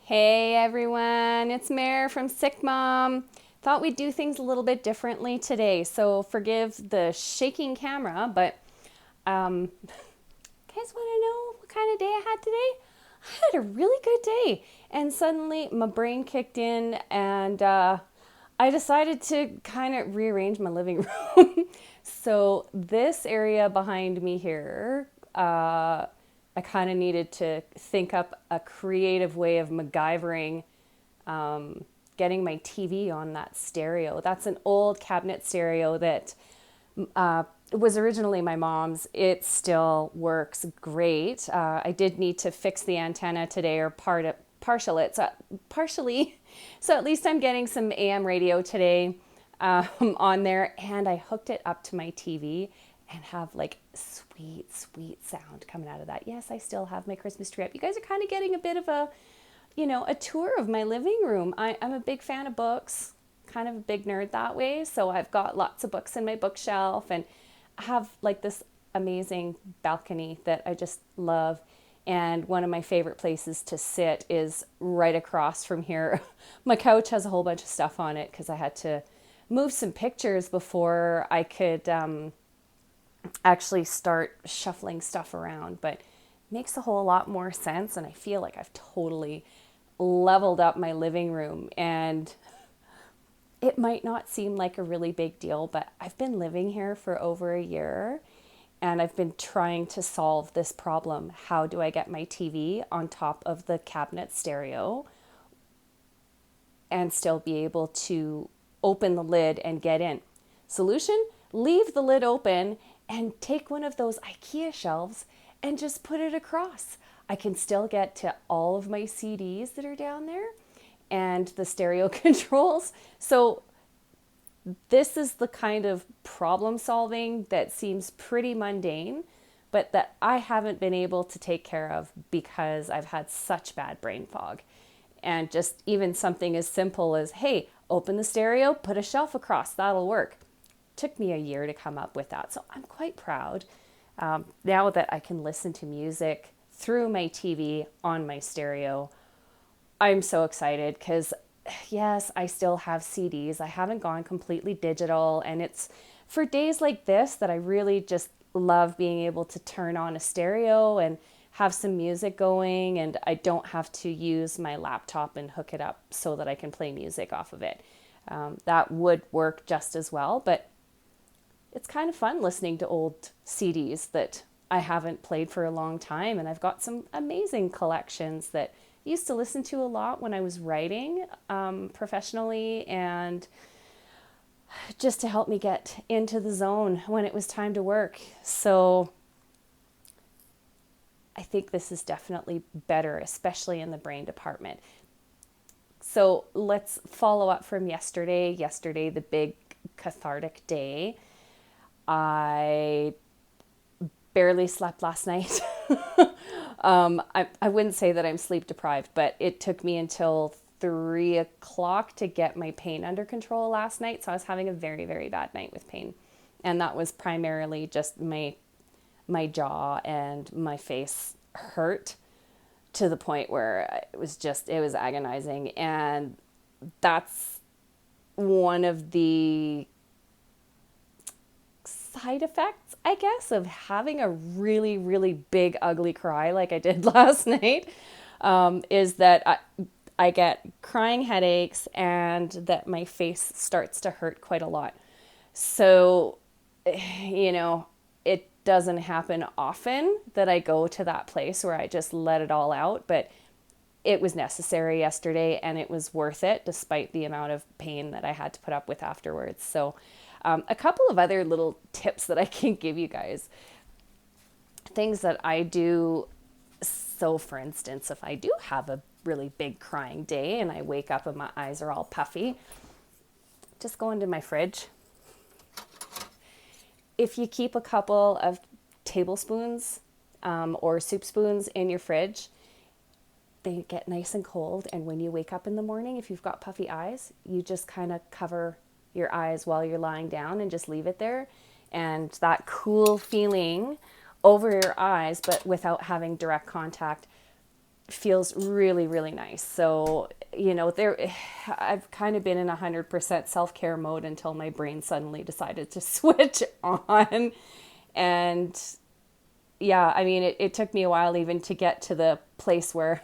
Hey everyone, it's Mare from SickMom. Thought we'd do things a little bit differently today, so forgive the shaking camera, but guys want to know what kind of day I had today? I had a really good day, and suddenly my brain kicked in, and I decided to kind of rearrange my living room. So this area behind me here, I kind of needed to think up a creative way of MacGyvering getting my TV on that stereo. That's an old cabinet stereo that was originally my mom's. It still works great. I did need to fix the antenna today, or partial it, so partially. So at least I'm getting some AM radio today on there, and I hooked it up to my TV and have like sweet, sweet sound coming out of that. Yes, I still have my Christmas tree up. You guys are kind of getting a bit of a tour of my living room. I'm a big fan of books, kind of a big nerd that way. So I've got lots of books in my bookshelf, and I have like this amazing balcony that I just love. And one of my favorite places to sit is right across from here. My couch has a whole bunch of stuff on it because I had to move some pictures before I could actually start shuffling stuff around. But it makes a whole lot more sense, and I feel like I've totally leveled up my living room. And it might not seem like a really big deal, but I've been living here for over a year, and I've been trying to solve this problem. How do I get my TV on top of the cabinet stereo and still be able to open the lid and get in? Solution: leave the lid open and take one of those IKEA shelves and just put it across. I can still get to all of my CDs that are down there and the stereo controls. So this is the kind of problem solving that seems pretty mundane, but that I haven't been able to take care of because I've had such bad brain fog. And just even something as simple as, hey, open the stereo, put a shelf across, that'll work. Took me a year to come up with that. So I'm quite proud now that I can listen to music through my TV on my stereo. I'm so excited because, yes, I still have CDs. I haven't gone completely digital. And it's for days like this that I really just love being able to turn on a stereo and have some music going. And I don't have to use my laptop and hook it up so that I can play music off of it. That would work just as well. But it's kind of fun listening to old CDs that I haven't played for a long time. And I've got some amazing collections that I used to listen to a lot when I was writing professionally, and just to help me get into the zone when it was time to work. So I think this is definitely better, especially in the brain department. So let's follow up from yesterday. Yesterday, the big cathartic day. I barely slept last night. I wouldn't say that I'm sleep deprived, but it took me until 3 o'clock to get my pain under control last night. So I was having a very, very bad night with pain. And that was primarily just my jaw and my face hurt to the point where it was agonizing. And that's one of the side effects, I guess, of having a really, really big, ugly cry like I did last night, is that I get crying headaches and that my face starts to hurt quite a lot. So, it doesn't happen often that I go to that place where I just let it all out, but it was necessary yesterday, and it was worth it despite the amount of pain that I had to put up with afterwards. So a couple of other little tips that I can give you guys. Things that I do. So for instance, if I do have a really big crying day and I wake up and my eyes are all puffy, just go into my fridge. If you keep a couple of tablespoons or soup spoons in your fridge, they get nice and cold. And when you wake up in the morning, if you've got puffy eyes, you just kind of cover your eyes while you're lying down and just leave it there. And that cool feeling over your eyes, but without having direct contact, feels really, really nice. So, I've kind of been in 100% self-care mode until my brain suddenly decided to switch on. And yeah, I mean, it took me a while even to get to the place where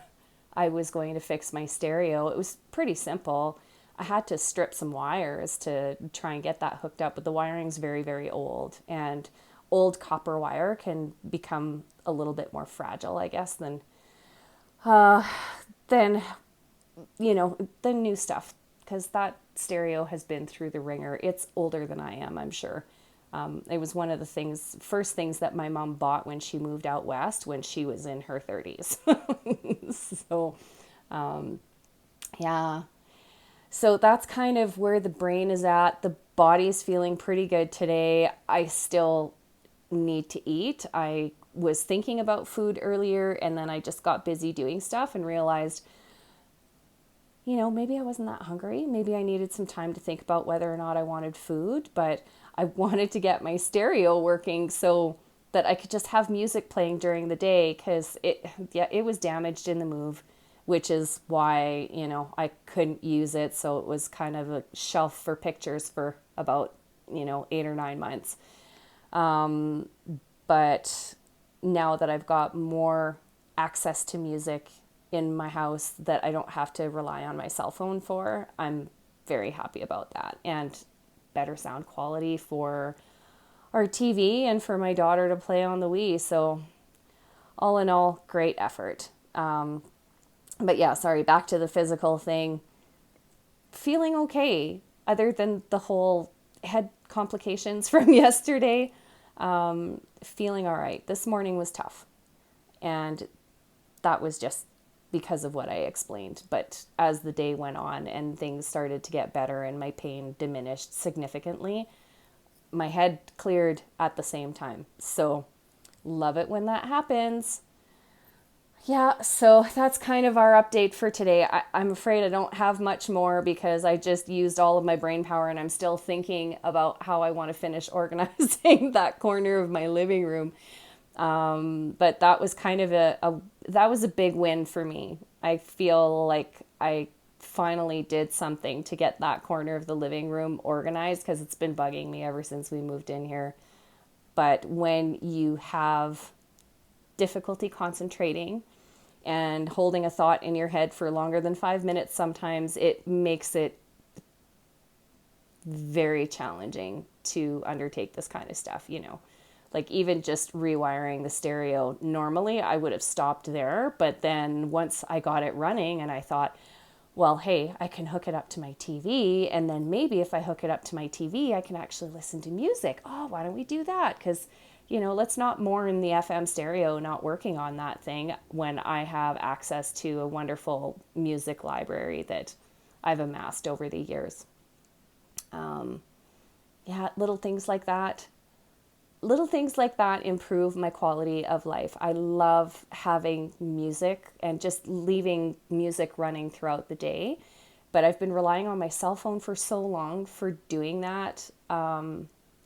I was going to fix my stereo. It was pretty simple. I had to strip some wires to try and get that hooked up, but the wiring's very, very old, and old copper wire can become a little bit more fragile, I guess, than the new stuff, because that stereo has been through the ringer. It's older than I am, I'm sure. It was one of the first things that my mom bought when she moved out west when she was in her 30s. So, yeah. So that's kind of where the brain is at. The body's feeling pretty good today. I still need to eat. I was thinking about food earlier, and then I just got busy doing stuff and realized, maybe I wasn't that hungry. Maybe I needed some time to think about whether or not I wanted food, but I wanted to get my stereo working so that I could just have music playing during the day, because it was damaged in the move, which is why, I couldn't use it. So it was kind of a shelf for pictures for about, 8 or 9 months. But now that I've got more access to music in my house that I don't have to rely on my cell phone for, I'm very happy about that. And better sound quality for our TV and for my daughter to play on the Wii. So all in all, great effort. But yeah, sorry, back to the physical thing. Feeling okay, other than the whole head complications from yesterday. Feeling all right. This morning was tough. And that was just because of what I explained. But as the day went on and things started to get better and my pain diminished significantly, my head cleared at the same time. So love it when that happens. Yeah, so that's kind of our update for today. I'm afraid I don't have much more because I just used all of my brain power, and I'm still thinking about how I want to finish organizing that corner of my living room. But that was kind of that was a big win for me. I feel like I finally did something to get that corner of the living room organized, because it's been bugging me ever since we moved in here. But when you have difficulty concentrating and holding a thought in your head for longer than 5 minutes, sometimes it makes it very challenging to undertake this kind of stuff, Like even just rewiring the stereo, normally I would have stopped there. But then once I got it running and I thought, well, hey, I can hook it up to my TV. And then maybe if I hook it up to my TV, I can actually listen to music. Oh, why don't we do that? Because, let's not mourn the FM stereo not working on that thing when I have access to a wonderful music library that I've amassed over the years. Yeah, little things like that. Little things like that improve my quality of life. I love having music and just leaving music running throughout the day. But I've been relying on my cell phone for so long for doing that.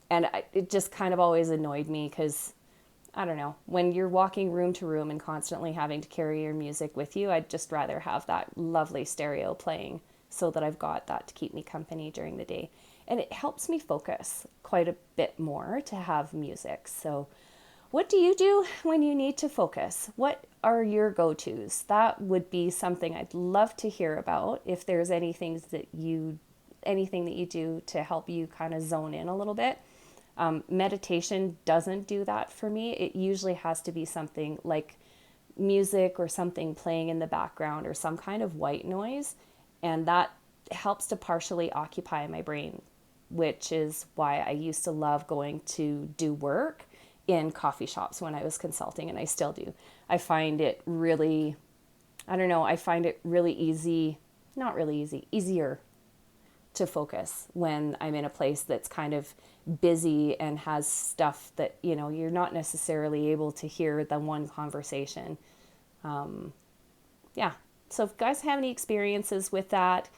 It just kind of always annoyed me because, I don't know, when you're walking room to room and constantly having to carry your music with you, I'd just rather have that lovely stereo playing so that I've got that to keep me company during the day. And it helps me focus quite a bit more to have music. So what do you do when you need to focus? What are your go-tos? That would be something I'd love to hear about. If there's anything that you do to help you kind of zone in a little bit. Meditation doesn't do that for me. It usually has to be something like music or something playing in the background or some kind of white noise. And that helps to partially occupy my brain, which is why I used to love going to do work in coffee shops when I was consulting, and I still do. I find it really, easy, not really easy, easier to focus when I'm in a place that's kind of busy and has stuff that, you're not necessarily able to hear the one conversation. Yeah. So if you guys have any experiences with that,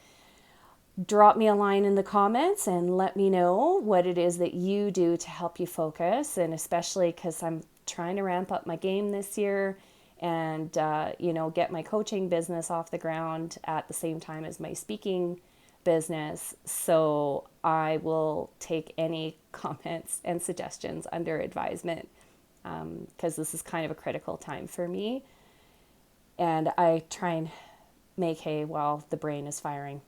drop me a line in the comments and let me know what it is that you do to help you focus. And especially because I'm trying to ramp up my game this year and, get my coaching business off the ground at the same time as my speaking business. So I will take any comments and suggestions under advisement, because this is kind of a critical time for me. And I try and make hay while the brain is firing.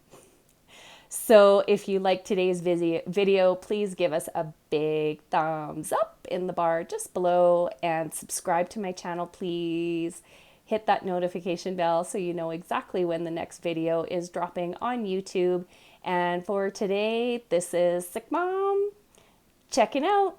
So if you like today's video, please give us a big thumbs up in the bar just below, and subscribe to my channel, please. Hit that notification bell so you know exactly when the next video is dropping on YouTube. And for today, this is SickMom checking out.